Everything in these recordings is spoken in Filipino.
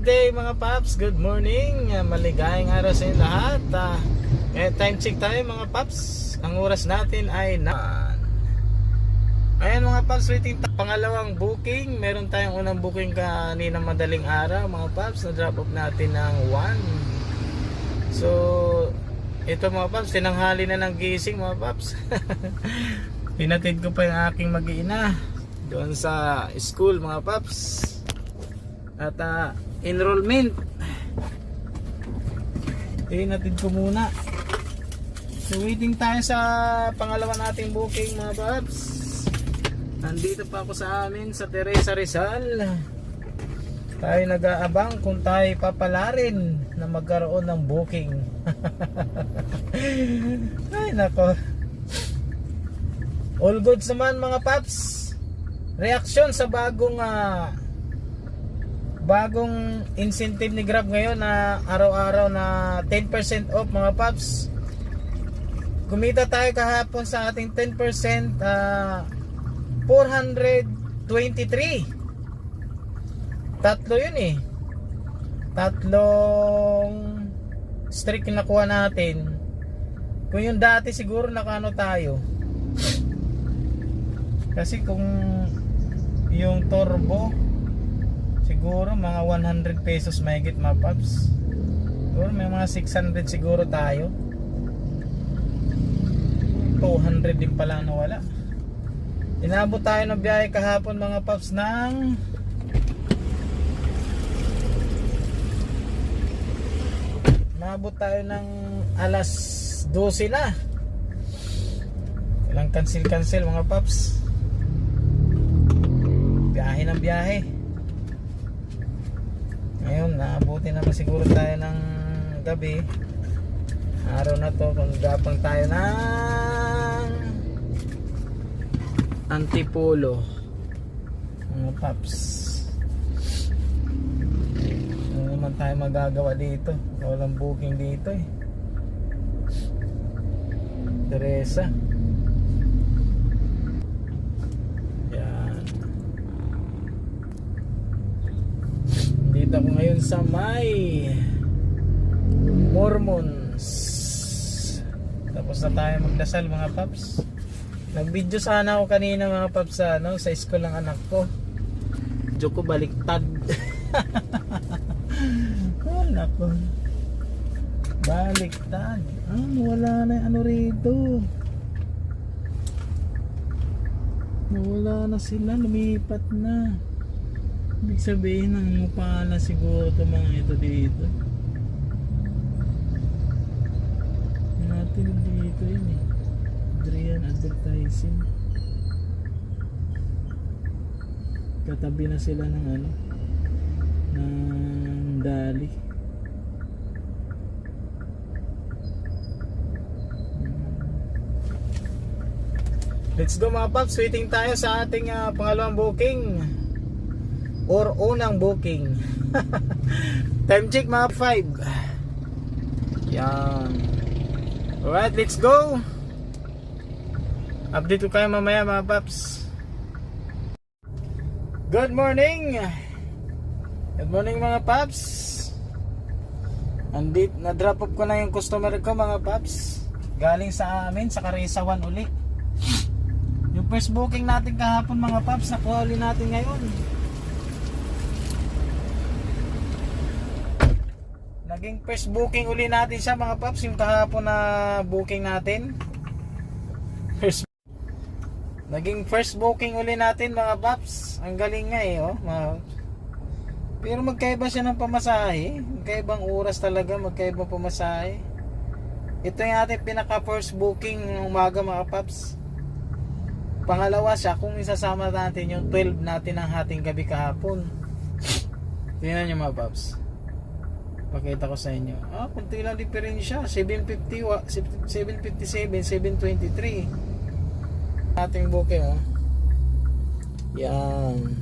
Good day mga paps, good morning, maligayang araw sa inyo lahat. Time check tayo mga paps. Ang oras natin ay ayan mga paps, waiting pangalawang booking. Meron tayong unang booking kanina madaling araw mga paps. Na-drop off natin ng 1. So ito mga paps, tinanghali na ng gising mga paps. Hinatid ko pa yung aking mag-iina doon sa school mga paps. At enrollment natin ko muna. So waiting tayo sa pangalawa nating booking mga paps. Nandito pa ako sa amin sa Teresa Rizal. Tayo nag-aabang kung tayo papalarin na magkaroon ng booking. Ay nako, all goods naman mga paps. Reaksyon sa bagong incentive ni Grab ngayon na araw-araw na 10% off mga paps. Kumita tayo kahapon sa ating 10%, 423. Tatlo yun eh. Tatlong streak yung nakuha natin. Kung yung dati siguro nakano tayo. Kasi kung yung turbo siguro mga 100 pesos mahigit mga paps. Siguro may mga 600 siguro tayo. 200 din pala nawala. Inabot tayo ng biyahe kahapon mga paps ng inabot tayo ng alas 12 na. Ilang cancel mga paps. Biyahe ng biyahe. Ngayon, naabuti naman siguro tayo ng gabi. Araw na to, kung gapang tayo ng Antipolo mga paps. Ano naman tayo magagawa dito? Walang booking dito eh. Teresa. Dito ako ngayon sa may Mormons. Tapos na tayo magdasal mga paps. Nag-video sana ako kanina mga paps sa school ng anak ko. Video ko baliktad. Oh nako, baliktad. Wala na yung rito. Wala na sila, lumipat na. Ibig sabihin ng mupala siguro ito mga ito dito. Natin dito yun eh. Adrian Advertising. Katabi na sila ng ng Dali. Let's go mga paps, waiting tayo sa ating pangalawang booking or unang booking. Time check mga 5. Yan. Alright, let's go. Update ko kayo mamaya mga paps. Good morning. Good morning mga paps. Andit, na-drop off ko na yung customer ko mga paps. Galing sa amin sa Carissa 1 uli. Yung first booking natin kahapon mga paps, nakuha uli natin ngayon. Naging first booking uli natin siya mga paps, yung kahapon na booking natin. Naging first booking uli natin mga paps. Ang galing nga eh oh. Pero magkaiba siya ng pamasahe. Magkaibang oras talaga, magkaibang pamasahe. Ito yung ating pinaka first booking ng umaga mga paps. Pangalawa siya kung isasama natin yung 12 natin ng hating gabi kahapon. Tingnan nyo mga paps. Pakita ko sa inyo. Kunti lang diferensya. 750, 757, 723. Ating booking oh. Yan.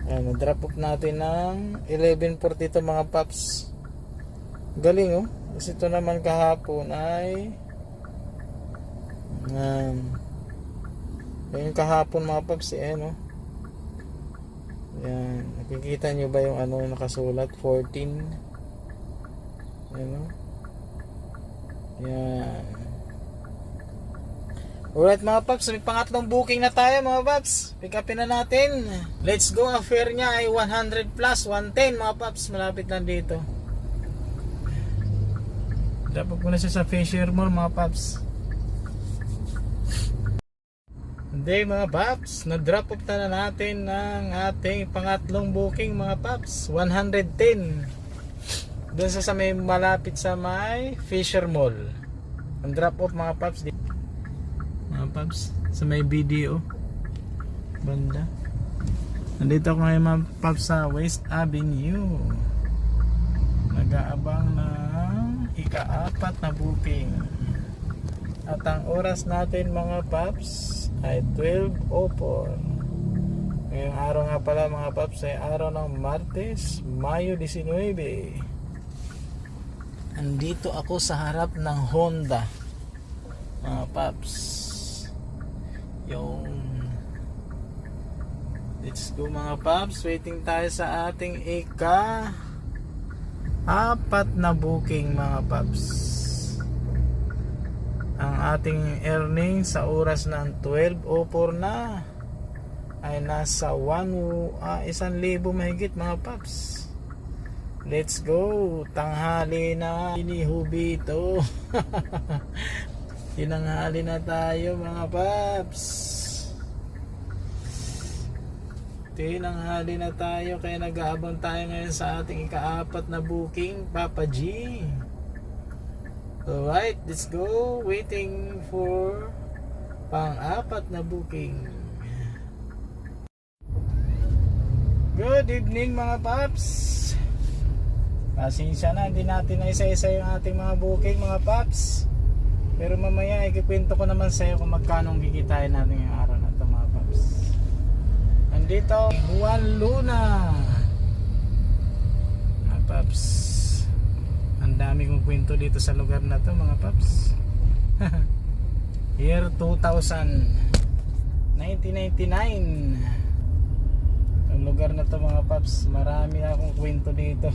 Ayan, na-drop off natin ng 11:42 mga paps. Galing oh. Kasi ito naman kahapon ay yung kahapon mga paps eh no. Yan. Nakikita nyo ba yung ano nakasulat? 14. Ano? Yan. Alright mga paps, may pangatlong booking na tayo mga paps. Pick upin na natin. Let's go, ang fare niya ay 100 plus 110 mga paps. Malapit lang dito. Dapat ko na siya sa Fisher Mall mga paps. Hindi mga paps, na-drop off na natin ng ating pangatlong booking mga paps. 110. Doon sa may malapit sa may Fisher Mall. Ang drop off mga paps mga paps sa may BDO banda. Nandito ako ngayon mga paps sa West Avenue, nag-aabang ng ika-4 na booking. At ang oras natin mga paps ay 12:04. Ngayong araw nga pala mga paps ay araw ng Martes, Mayo 19. Andito ako sa harap ng Honda mga paps. Let's go mga paps, waiting tayo sa ating ika-4 na booking mga paps. Ang ating earnings sa oras ng 12:04 na ay nasa 1,000 mahigit mga paps. Let's go, tanghali na, inihubito. Tinanghali na tayo mga paps. Tinanghali na tayo, kaya nag-aabang tayo ngayon sa ating ika-4 na booking, Papa G. Alright, let's go. Waiting for pang-4 na booking. Good evening mga paps. Pasensya na, hindi natin na isa-isa yung ating mga booking mga paps. Pero mamaya ikikwento ko naman sa iyo kung magkano kikitain natin yung araw na ito mga paps. Nandito Juan Luna mga paps. Ang dami kong kwento dito sa lugar na to mga paps. Year 2000, 1999. Ang lugar na to mga paps, marami akong kwento dito.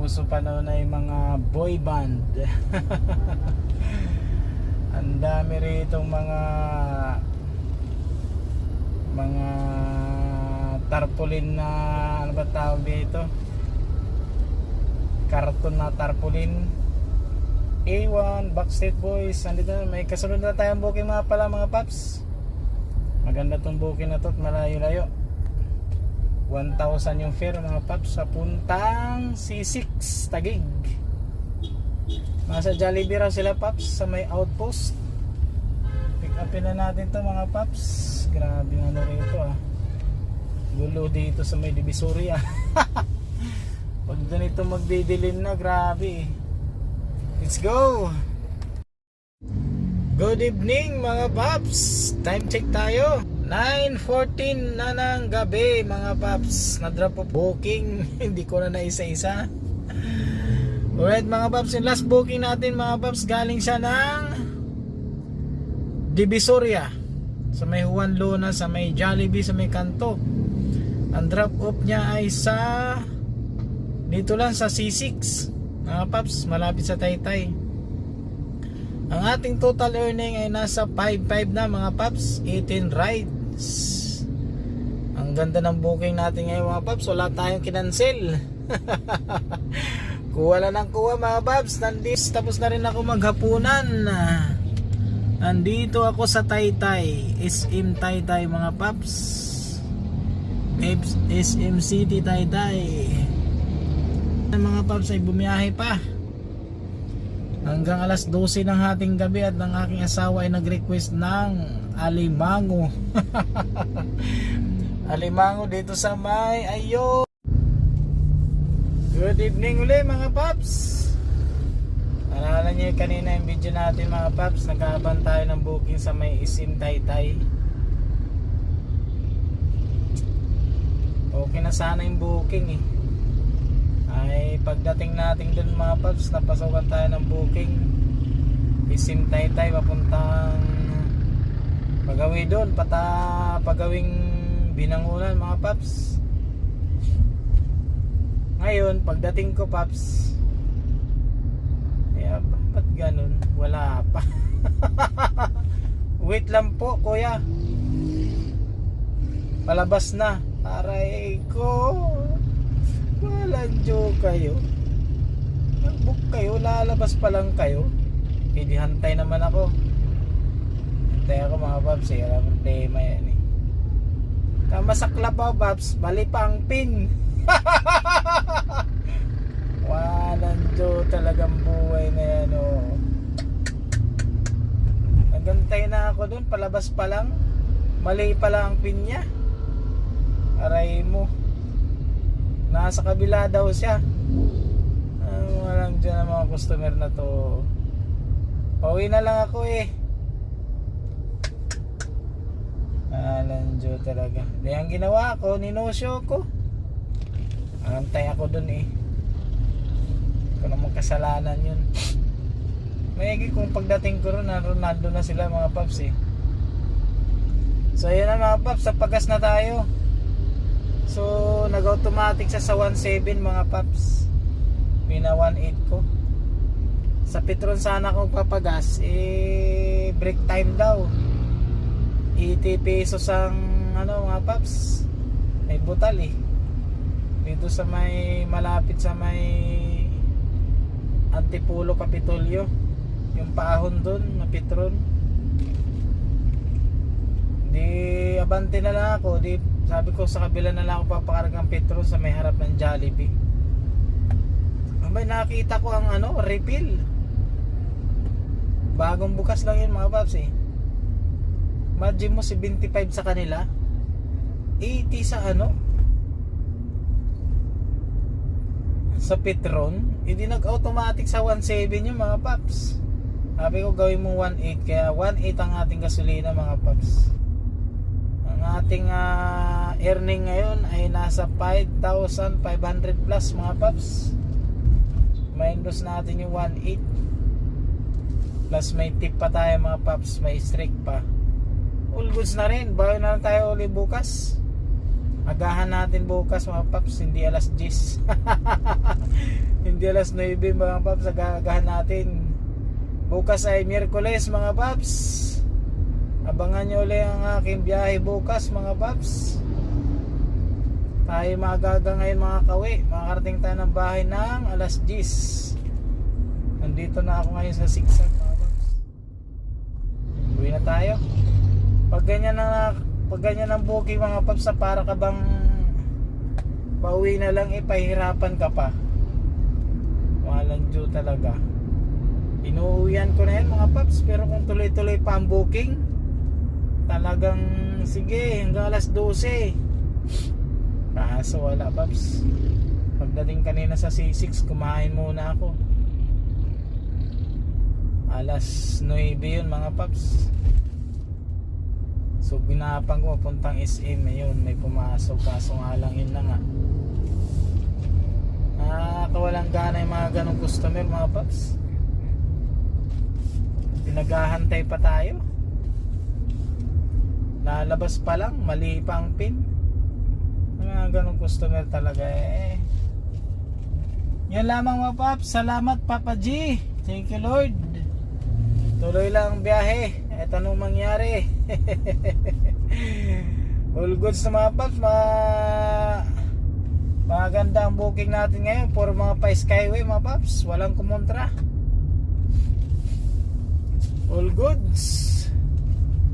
Uso pa noon ay mga boy band. Ang dami rito mga tarpaulin na ano ba tawag dito, karton na tarpaulin. A1, Backstreet Boys. Andito na, may kasunod na tayong booking mga pala mga paps. Maganda tong booking na to at malayo-layo. 1,000 yung fare mga paps sa puntang C6 Taguig. Nasa Jollibee raw sila paps sa may outpost. Pick upin na natin to mga paps. Grabe ano rito gulo dito sa may Divisoria. Pag ganito magdidilim na, grabe. Let's go. Good evening mga paps. Time check tayo, 9:14 na ng gabi mga paps. Na-drop off booking. Hindi ko na naisa-isa. Alright mga paps, yung last booking natin mga paps, galing siya ng Divisoria sa may Juan Luna, sa may Jollibee, sa may kanto. Ang drop off niya ay sa dito lang sa C6 mga paps, malapit sa Taytay. Ang ating total earning ay nasa 5.5 na mga paps, 18 rides. Ang ganda ng booking natin ngayon mga paps, wala tayong kinansel. Kuha lang ng kuha mga paps. Tapos na rin ako maghapunan. Nandito ako sa Taytay, SM Taytay mga paps, SM City Taytay. Mga paps ay bumiyahe pa hanggang alas 12 ng hating gabi at ng aking asawa ay nag-request ng alimango. Alimango dito sa may ayo. Good evening ulit mga paps. Alala niyo kanina yung video natin mga paps, nagkaaban tayo ng booking sa may SM Taytay. Okay na sana yung booking ay pagdating natin dun mga paps, napasokan tayo ng booking SM Taytay papuntang, pauwi doon pagawing Binangonan mga paps. Ngayon pagdating ko paps, ba't ganun? Wala pa. Wait lang po kuya, palabas na. Aray ko, walang joke kayo. Nag-book kayo, lalabas pa lang kayo. Di hantay naman ako. Hantay ako mga paps, wala problema yan eh. Tama sa Klabaw paps, bali pa ang pin. Walang joke talagang buhay na yan oh. Nagantay na ako dun, palabas pa lang, mali pala ang pin niya. Aray mo, nasa kabila daw siya. Walang dyan ang mga customer na to. Pauwi na lang ako eh. Walang dyan talaga. Di ang ginawa ko, ninosyo ko. Antay ako dun eh. Kung naman kasalanan yun. Mayagi kung pagdating ko ron, Ronaldo na sila mga paps eh. So yun na mga paps, sa pagas na tayo. So nag-automatic siya sa 1.7 mga paps. Pina 1.8 ko. Sa Petron sana kung papagas, break time daw. 80 pesos ang mga paps. May butal eh. Dito sa may malapit sa may Antipolo Kapitolyo, yung paahon dun na Petron. Di abante na lang ako. Di sabi ko sa kabila na lang ako papakargang Petron sa may harap ng Jollibee. May nakita ko ang refill. Bagong bukas lang yun mga paps eh. Imagine mo 75 sa kanila, 80 sa sa Petron. Hindi nag-automatic sa 1.7 yung mga paps. Sabi ko gawin mo 1.8, kaya 1.8 ang ating gasolina mga paps. Ang ating earning ngayon ay nasa 5,500 plus mga paps. Minus natin yung 1.8 plus may tip pa tayo mga paps, may streak pa. All goods na rin. Bawi na lang tayo ulit bukas. Agahan natin bukas mga paps, hindi alas 10. Hindi alas 9 mga paps, agahan natin. Bukas ay Miyerkules mga paps. Abangan nyo ulit ang aking biyahe bukas mga paps. Tayo magaga ngayon mga kawi. Makakarating tayo ng bahay ng alas 10. Nandito na ako ngayon sa Sigsag mga paps. Uwi na tayo. Pag ganyan ang booking mga paps, para ka bang pauwi na lang pahirapan ka pa. Walang due talaga. Inuuwian ko na yan mga paps, pero kung tuloy-tuloy pa ang booking, talagang sige hanggang alas 12. Kaso wala paps. Pagdating kanina sa C6, kumain muna ako. Alas 9 yun mga paps. So ginapang ko papuntang SM yun, may pumasok, kaso nga lang yun na nga. Nakakawalang gana yung mga ganong customer mga paps. Pinaghahantay pa tayo. Nalabas pa lang, mali pa ang pin. Mga ganong customer talaga eh. Yan lamang mga paps. Salamat Papa G. Thank you Lord. Tuloy lang ang biyahe. Eto nung mangyari. All goods na mga paps. Maganda ang booking natin ngayon. Puro mga pa-skyway mga paps. Walang kumontra. All goods.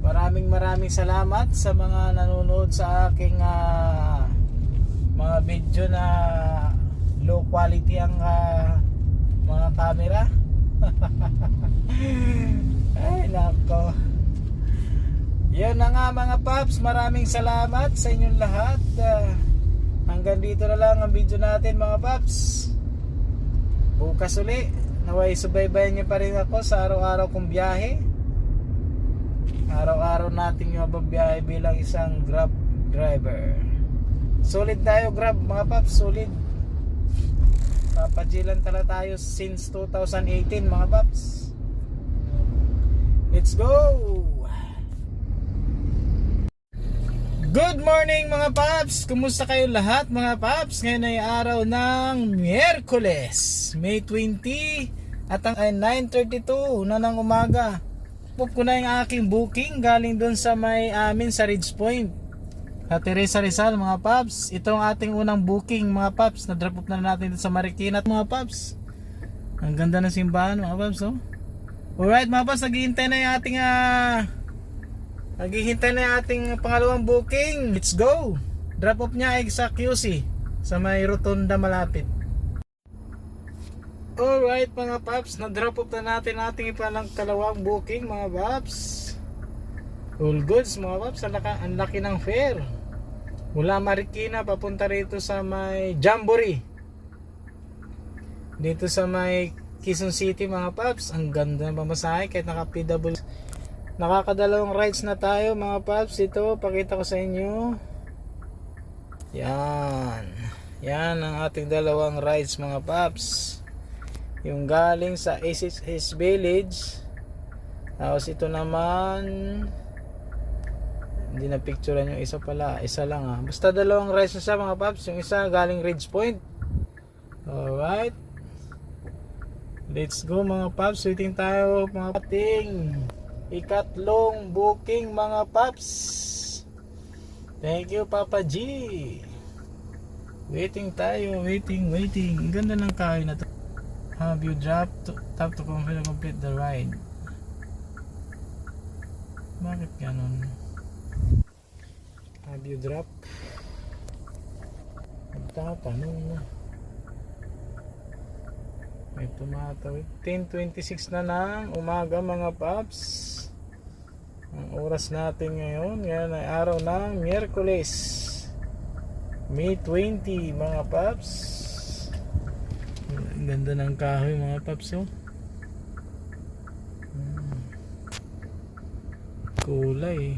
Maraming salamat sa mga nanonood sa aking mga video na low quality ang mga camera. Ay nako. Yan na nga mga paps, maraming salamat sa inyong lahat. Hanggang dito na lang ang video natin mga paps. Bukas uli, naway subaybayan niyo pa rin ako sa araw-araw kong biyahe. Araw-araw natin yung mababiyahe bilang isang Grab driver. Solid tayo Grab mga paps, solid. Papajilan tala tayo since 2018 mga paps. Let's go! Good morning mga paps! Kumusta kayo lahat mga paps? Ngayon ay araw ng Miyerkules, May 20 at ang ay 9:32 na ng umaga. Book ko na yung aking booking galing dun sa may amin sa Ridge Point sa Teresa Rizal mga paps. Ito ang ating unang booking mga paps. Na-drop off na natin dun sa Marikina mga paps. Ang ganda ng simbahan mga paps oh. Alright mga paps, naghihintay na yung ating naghihintay na yung ating pangalawang booking. Let's go! Drop off niya ay sa QC sa may Rotunda malapit. Alright mga paps, na-drop off na natin ating pangalawang booking mga paps. All goods mga paps, ang laki ng fare. Mula Marikina papunta rito sa may Jamboree. Dito sa may Quezon City mga paps. Ang ganda ng pamasahe kahit naka-PW. Nakakadalawang rides na tayo mga paps. Ito, pakita ko sa inyo. Yan. Yan ang ating dalawang rides mga paps. Yung galing sa SSS Village. Tapos ito naman, hindi na picturean yung isa pala. Isa lang Basta dalawang rides na siya mga paps. Yung isa galing Ridge Point. Alright. Let's go mga paps. Waiting tayo mga pating. Ikatlong booking mga paps. Thank you Papa G. Waiting tayo, waiting. Ang ganda ng kahoy na to. Have you tap to complete the ride? Bakit ganun? Have you drop? Magtatanong na. May tumatawid. 10:26 na ng umaga mga paps. Ang oras natin ngayon ay araw ng Miyerkules, May 20 mga paps. Ang ganda ng kahoy mga paps oh. Kulay.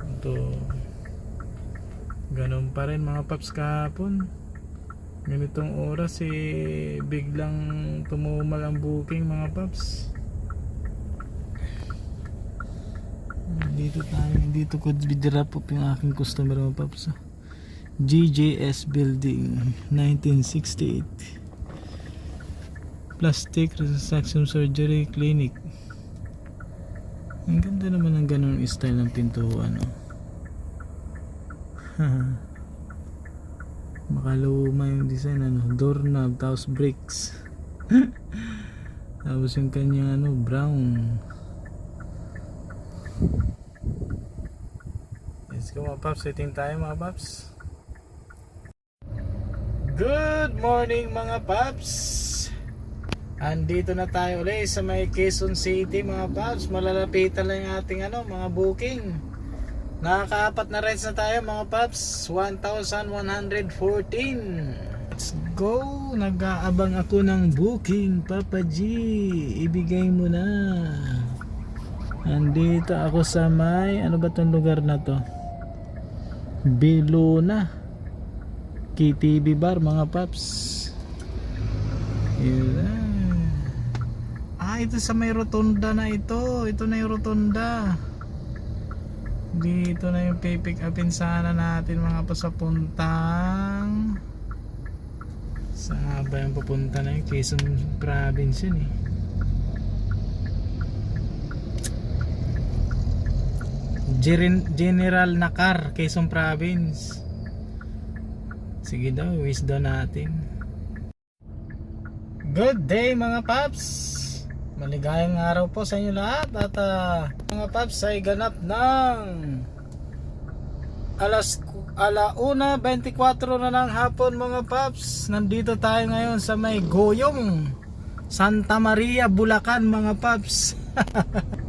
Ito. Ganun pa rin mga paps kahapon. Ganitong oras biglang tumumal ang booking mga paps. Dito ko bidrop up yung aking customer mga paps. GJS Building 1968 Plastic Reconstruction Surgery Clinic. Ang ganda naman ng ganun style ng pintuan makaluma yung design doorknob tapos bricks. Tapos yung kanyang brown. Let's go mga paps, waiting tayo mga paps. Good morning mga paps. Andito na tayo ulit sa may Quezon City mga paps. Malalapitan lang yung ating mga booking. Nakakaapat na rides na tayo mga paps. 1,114. Let's go. Nag-aabang ako ng booking Papa G. Ibigay mo na. Andito ako sa may ano ba tong lugar na to? Beluna KTV bar mga paps. Ito sa may rotunda na ito. Ito na yung rotunda. Dito na yung pipick upin sana natin mga pasapuntang saan ba yung papunta na yung Quezon Province yun General Nakar, Quezon Province. Sige daw, wish daw natin. Good day mga paps. Maligayang araw po sa inyo lahat. At mga paps ay ganap ng 1:24 na ng hapon mga paps. Nandito tayo ngayon sa may Goyong, Santa Maria, Bulacan mga paps.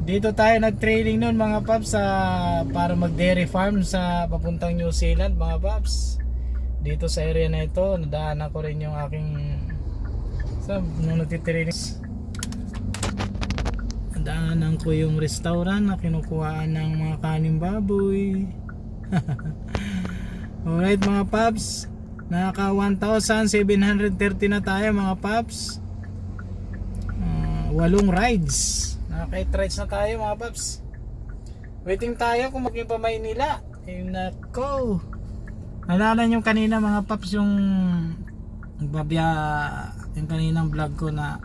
Dito tayo nag-training noon mga paps para mag dairy farm sa papuntang New Zealand mga paps. Dito sa area na ito nadaanan ko rin yung aking nung nagtitraining. Daanan ko yung restaurant na kinukuhaan ng mga kaning baboy. Alright mga paps, naka 1,730 na tayo mga paps. 8 rides Nakaka-trides na tayo mga paps. Waiting tayo kung maging pa Maynila. Nako. Nalala nyo kanina mga paps yung yung kaninang vlog ko na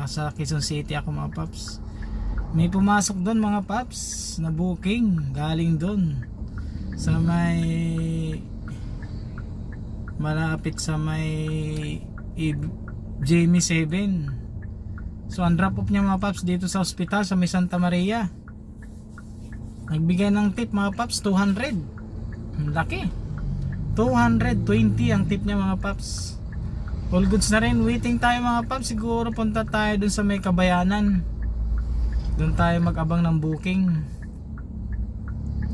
sa Quezon City ako mga paps. May pumasok doon mga paps na booking galing doon sa may malapit sa may Jamie 7. So ang drop off niya mga paps dito sa ospital sa may Santa Maria. Nagbigay ng tip mga paps 200. Ang laki. 220 ang tip niya mga paps. All goods na rin. Waiting tayo mga paps. Siguro punta tayo dun sa may Kabayanan. Doon tayo mag-abang ng booking.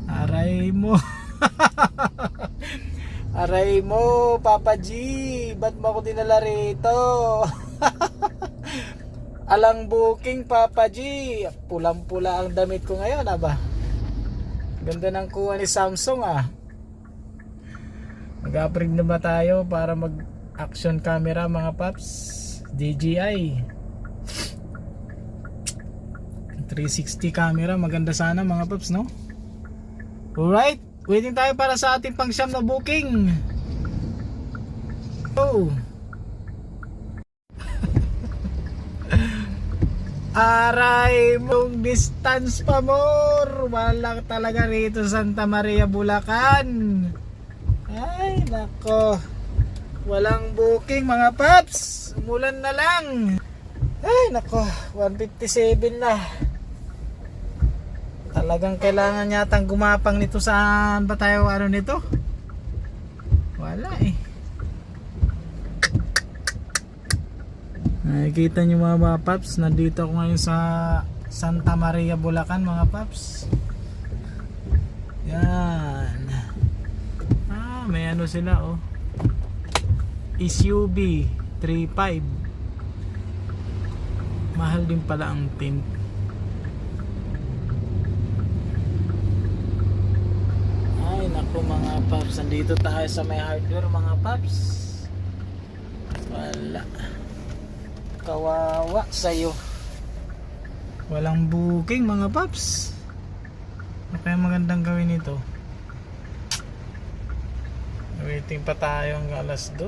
Aray mo. Aray mo Papa G. Ba't mo ako dinala rito? Alang booking Papa G. Pulang-pula ang damit ko ngayon aba. Ganda ng kuha ni Samsung ah. Mag-upgrade na ba tayo para mag action camera mga paps? DJI 360 camera, maganda sana mga paps no? Alright, waiting tayo para sa ating pang-siyam na booking. Oh. Aray mong distance pa more. Wala talaga rito Santa Maria, Bulacan. Ay nako. Walang booking mga paps. Umulan na lang. Ay nako, 157 na. Talagang kailangan yatang gumapang nito. Saan ba tayo ano nito? Wala eh. Nakikita nyo mga paps, nandito ako ngayon sa Santa Maria, Bulacan mga paps. Yan. May ano sila oh. SUV 3.5. Mahal din pala ang tint. Ay naku mga paps, nandito tayo sa may hardware mga paps. Wala. Kawawa sa'yo. Walang booking mga paps. Ano kaya magandang gawin ito? Waiting pa tayo hanggang alas 2.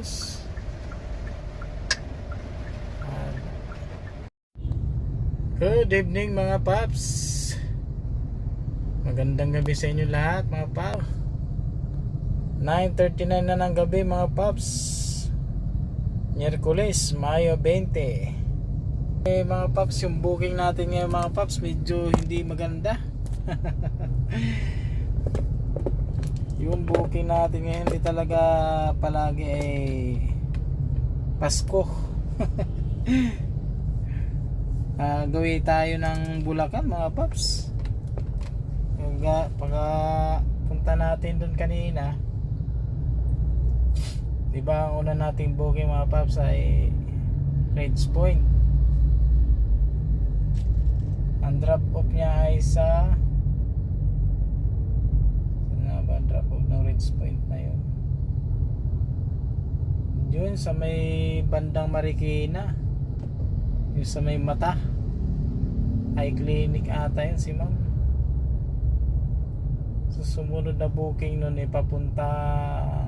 Good evening mga paps. Magandang gabi sa inyo lahat mga paps. 9:39 na ng gabi mga paps. Miyerkules, Mayo 20. Mga paps, yung booking natin ngayon mga paps medyo hindi maganda. Yung booking natin ngayon hindi talaga palagi ay Pasko. Gawin tayo ng Bulacan mga paps. Pagka punta natin doon kanina, diba ang una nating booking mga paps ay Reds Point. Ang drop off niya ay sa drop off ng Reds Point na yun, yun sa may bandang Marikina, yung sa may mata eye clinic ata yun si ma'am. So sumunod na booking nun ay papuntang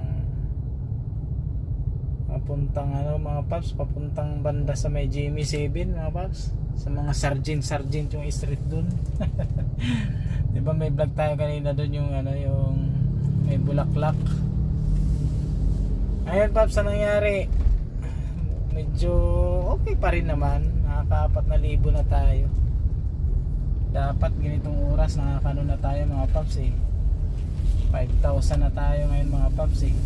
ano mga paps, papuntang banda sa may Jamie 7 mga paps, sa mga sargent yung street dun. Diba may vlog tayo kanina dun yung ano yung may bulaklak. Ayun paps, ang nangyari medyo okay pa rin naman. Nakaka-4,000 na tayo. Dapat ganitong oras nakakano na tayo mga paps eh. 5,000 na tayo ngayon mga paps eh.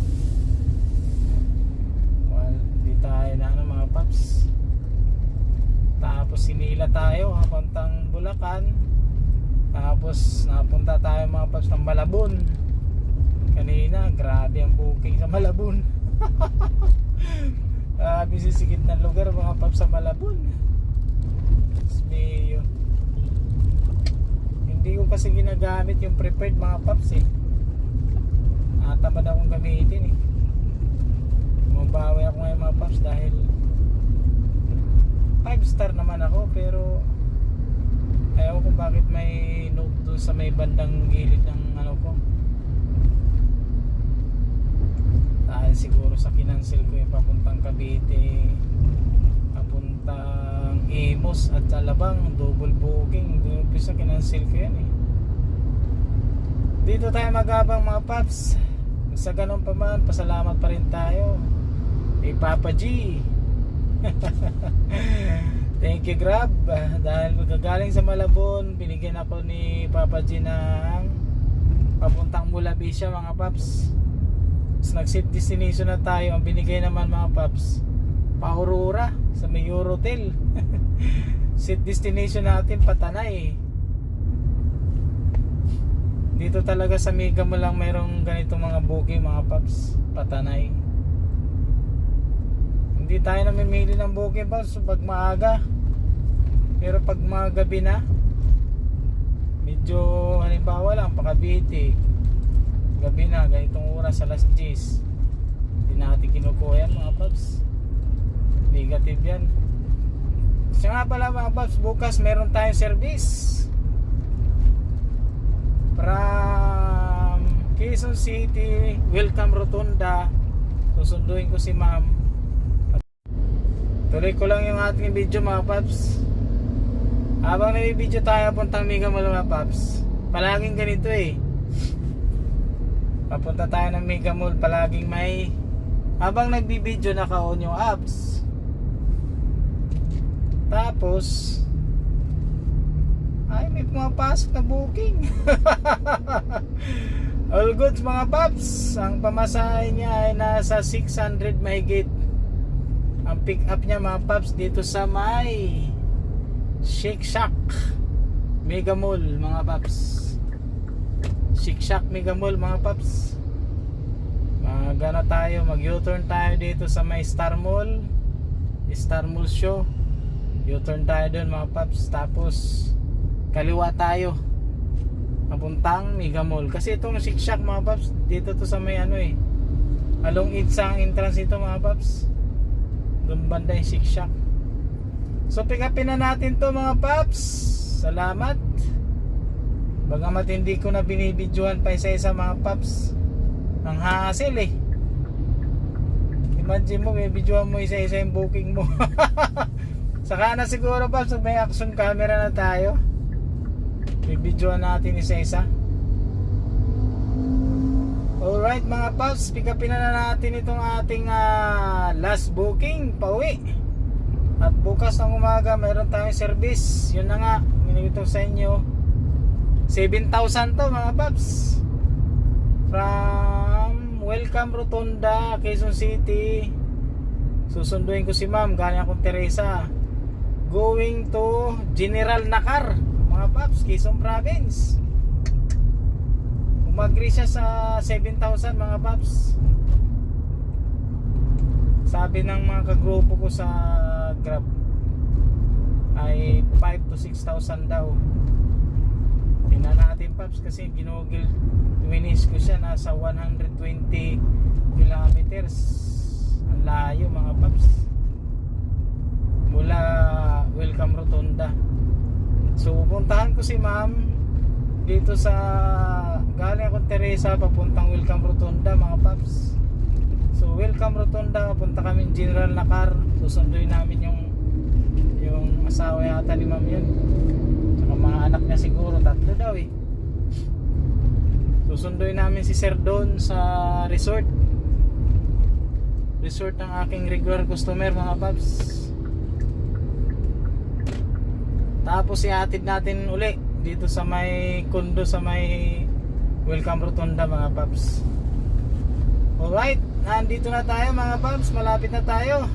Well, di tayo na ano mga paps. Tapos sinila tayo papuntang Bulacan. Tapos napunta tayo mga paps ng Malabon. Kanina grabe ang booking sa Malabon. Grabe sisikit na lugar mga paps sa Malabon. Smeyo. Hindi ko kasi ginagamit yung prepared mga paps eh. Natamad akong gamitin eh. Bumabawi ako ngayon mga paps dahil 5 star naman ako pero ayaw doon sa may bandang gilid ng ano ko. Dahil siguro sa kinansel ko yung papuntang Cavite, papuntang Imus at Alabang, double booking. Umpisa kinansel ko yan eh. Dito tayo magabang mga paps. Sa ganun pa man, pasalamat pa rin tayo kay Papa G. Thank you Grab, dahil magagaling sa Malabon, binigyan ako ni Papa G ng papuntang Mulabisya mga paps. Nag-set destination na tayo. Ang binigay naman mga paps, pa-Aurora sa may Eurotel. Set destination natin Patanay. Dito talaga sa Mega mo lang mayroong ganitong mga booking mga paps, Patanay. Hindi tayo namimili ng booking paps pag maaga. Pero pag mga gabi na, medyo halimbawa lang pa Cavite, gabi na, ganitong oras alas 10, hindi natin kinukuha yan mga paps. Negative yan. Siya nga pala mga paps, bukas meron tayong service from Quezon City, Welcome Rotunda. Susunduin ko si ma'am. Tuloy ko lang yung ating video mga paps. Habang nabibideo tayo puntang Mega Mall mga paps, palaging ganito eh. Papunta tayo ng Mega Mall, palaging may, habang nagbibideo naka-on yung apps. Tapos ay may pumapasok na booking. All goods mga paps. Ang pamasahe niya ay nasa 600 mahigit. Ang pick up niya mga paps dito sa may Shake Shack Mega Mall mga paps. Shake Shack Mega Mall mga paps. Magana tayo, mag U-turn tayo dito sa may Star Mall Show. U-turn tayo doon mga paps. Tapos kaliwa tayo papuntang Mega Mall. Kasi itong Shake Shack mga paps, dito to sa may ano eh, along Idsang entrance ito mga paps. Doon banda yung Shake Shack. So pick upin na natin to mga paps. Salamat. Bagamat hindi ko na binibidyohan pa isa-isa mga paps, ang hassle eh. Imagine mo, bibidyohan mo isa-isa yung booking mo. Saka na siguro paps, may action camera na tayo, bibidyohan natin isa-isa. Alright mga paps, pick upin na natin itong ating last booking, pauwi. At bukas ng umaga mayroon tayong service. Yun na nga, minigito sa inyo, 7,000 to mga paps. From Welcome Rotunda, Quezon City. Susunduin ko si ma'am, galing akong Teresa, going to General Nakar mga paps, Quezon Province. Umagri siya sa 7,000 mga paps. Sabi ng mga kagrupo ko sa Grab ay 5 to 6,000 daw. Tingnan natin paps, kasi ginugil, winis ko siya, nasa 120 kilometers. Ang layo mga paps mula Welcome Rotunda. So pupuntahan ko si ma'am dito sa, galing akong Teresa papuntang Welcome Rotunda mga paps. So Welcome Rotunda, punta kami General Nakar. Susunduin namin yung asawa yata ni ma'am yun, saka mga anak niya, siguro 3 daw eh. Susunduin namin si Sir Don sa resort ng aking regular customer mga paps. Tapos ihatid natin uli dito sa may condo sa may Welcome Rotunda mga paps. Alright, nandito na tayo mga paps, malapit na tayo.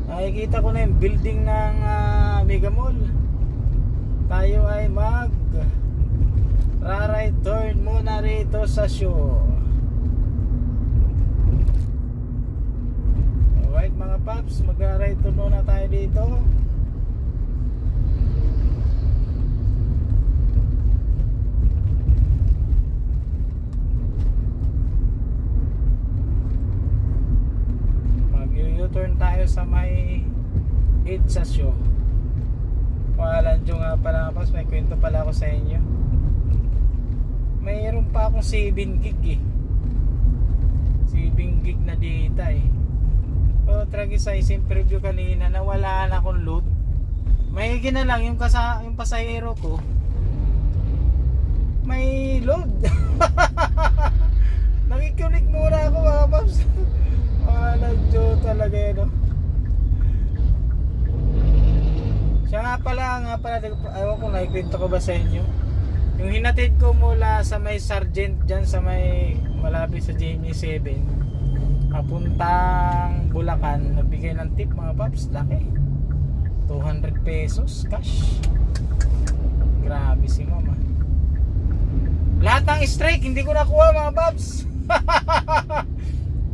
Nakikita ko na yung building ng Mega Mall. Tayo ay right turn muna rito sa show. Alright mga paps, mag-right turn muna tayo dito. Mag-u-turn tayo sa may Idsasyo. Pangalan nyo nga pala paps, may kwento pala ako sa inyo. mayroon pa akong 7 gig eh. 7 gig na data eh. O tragisize yung preview kanina, nawala na akong load. May na lang yung pasahero ko. May load. Nakikunik muna ako mga paps. Nagjo talaga yun, no? Siya nga pala, ayaw ko, naikwento ko ba sa inyo? Yung hinatid ko mula sa may Sergeant dyan sa may malapit sa JME7 papuntang Bulacan, nagbigay ng tip mga paps, laki 200 pesos cash. Grabe si mama. Lahat ng strike hindi ko nakuha mga paps.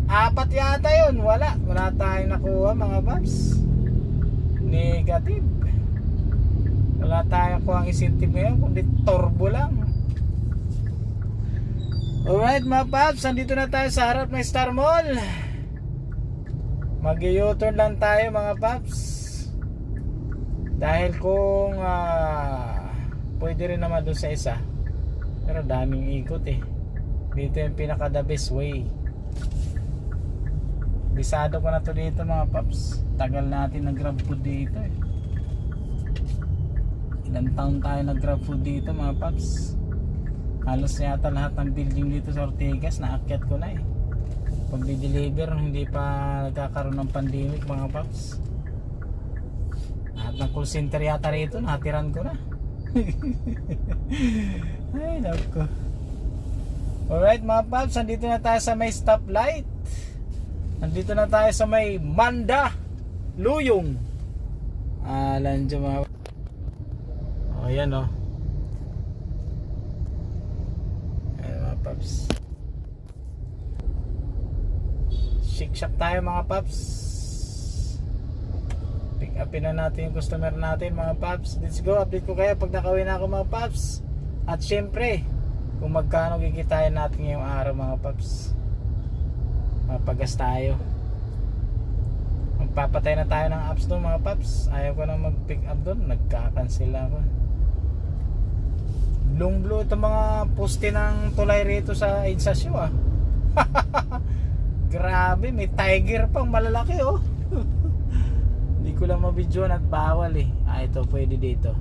4 yata yun, wala tayong nakuha mga paps. Negative. Wala tayong nakuha ang incentive ngayon, kundi turbo lang. Alright mga paps, andito na tayo sa harap ng Star Mall. Mag-u-turn lang tayo mga paps. Dahil kung pwede rin naman doon sa isa, pero daming ikot eh. Dito yung pinaka the best way. Bisado ko na to dito mga paps. Tagal natin nag-grab food dito eh. Ilang taon tayo nag-grab food dito mga paps. Halos yata lahat ng building dito sa Ortigas naakyat ko na eh. Pag di-deliver hindi pa nagkakaroon ng pandemic mga paps. Lahat ng call center yata rito natiran ko na. Ay naku. Alright mga paps, nandito na tayo sa may stoplight. Nandito na tayo sa may Manda Luyong. Alan dyan mga. O yan o. Ayan mga paps. Shake shop tayo mga paps. Pick upin na natin yung customer natin mga paps. Let's go, update ko kayo pag nakawin na ako mga paps. At syempre kung magkano kikitain natin ngayong araw mga paps. Mapagas tayo. Magpapatay na tayo ng apps doon mga paps. Ayaw ko na mag pick up doon, nagkakancel ako. Blue blue itong mga poste ng tulay rito sa Insasyo ah. Grabe, may tiger pang malalaki oh. Hindi ko lang mabidyoan at bawal eh. Ito pwede dito.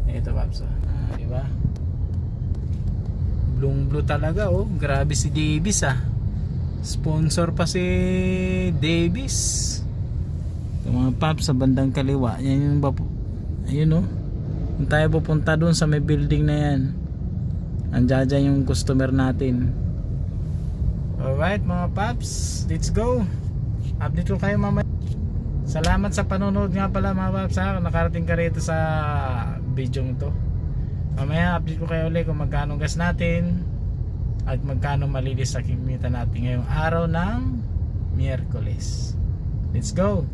Ito paps oh. Diba? Blue talaga oh. Grabe si Davis ah. Sponsor pa si Davis. Ito mga paps sa bandang kaliwa. Yan yung ayun oh. Kung tayo pupunta doon sa may building na yan, andyan yung customer natin. Alright mga paps, let's go. Update ko kayo mamaya. Salamat sa panonood nga pala mga paps ha. Nakarating ka rito sa video to. Mamaya update ko kayo ulit kung magkano gas natin at magkano malilis sa kinita natin ngayong araw ng Miyerkules. Let's go.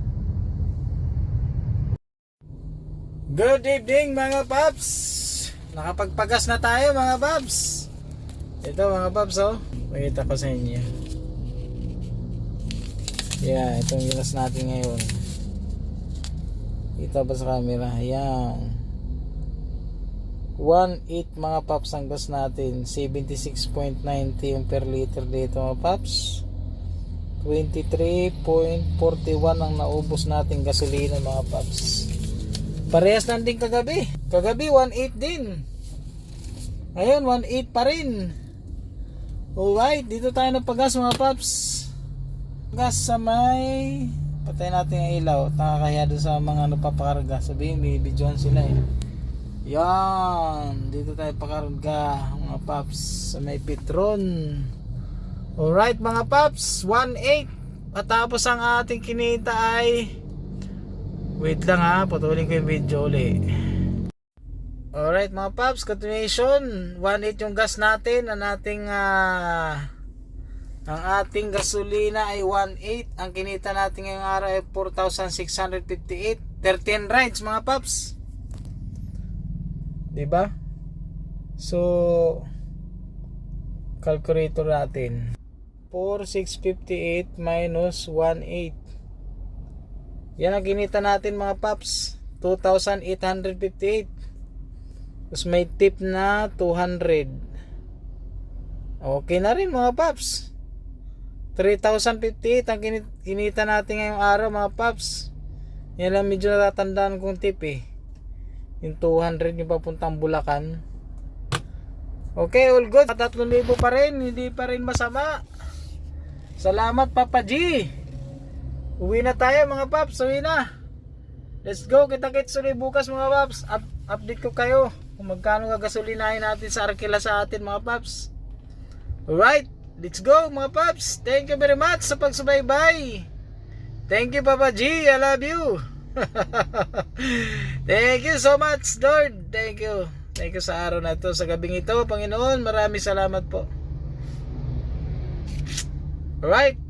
Good evening mga paps. Nakapagpagas na tayo mga paps. Ito mga paps oh. Pakita ko sa inyo. Yeah, itong gas natin ngayon. Kita ba sa camera? Ayan. 1.8 mga paps ang gas natin. 76.90 yung per liter dito mga paps. 23.41 ang naubos natin gasolina mga paps. Parehas lang din kagabi. Kagabi 1.8 din. Ngayon 1.8 pa rin. Alright, dito tayo nagpagas mga paps. Gas sa may patay natin ang ilaw. Nakakahiya doon sa mga papakarga. Sabihin may videoan sila eh. Yan, dito tayo pakarga mga paps sa may Petron. Alright mga paps, 1.8. Matapos ang ating kinita ay, wait lang ha, putulin ko yung video ulit. Alright mga paps, continuation. 1.8 yung gas natin. Ang ating gasolina ay 1.8. Ang kinita natin ngayong araw ay 4,658. 13 rides mga paps. Diba? So calculator natin 4,658 minus 1.8. Yan ang kinita natin mga paps, 2,858. Tapos may tip na 200. Okay na rin mga paps. 3,058 ang kinita natin ngayong araw mga paps. Yan lang medyo natatandaan kong tip eh. Yung 200 yung papuntang Bulacan. Okay, all good. 3,000 pa rin, hindi pa rin masama. Salamat Papa G. Uwi na tayo mga paps, uwi na. Let's go, kita-kits ulit bukas mga paps. Update ko kayo kung magkano gagasolinahin natin sa Arkila sa atin mga paps. Alright, let's go mga paps. Thank you very much sa pagsubaybay. Thank you Papa G, I love you. Thank you so much Lord. Thank you. Thank you sa araw na ito, sa gabing ito, Panginoon. Maraming salamat po. Alright.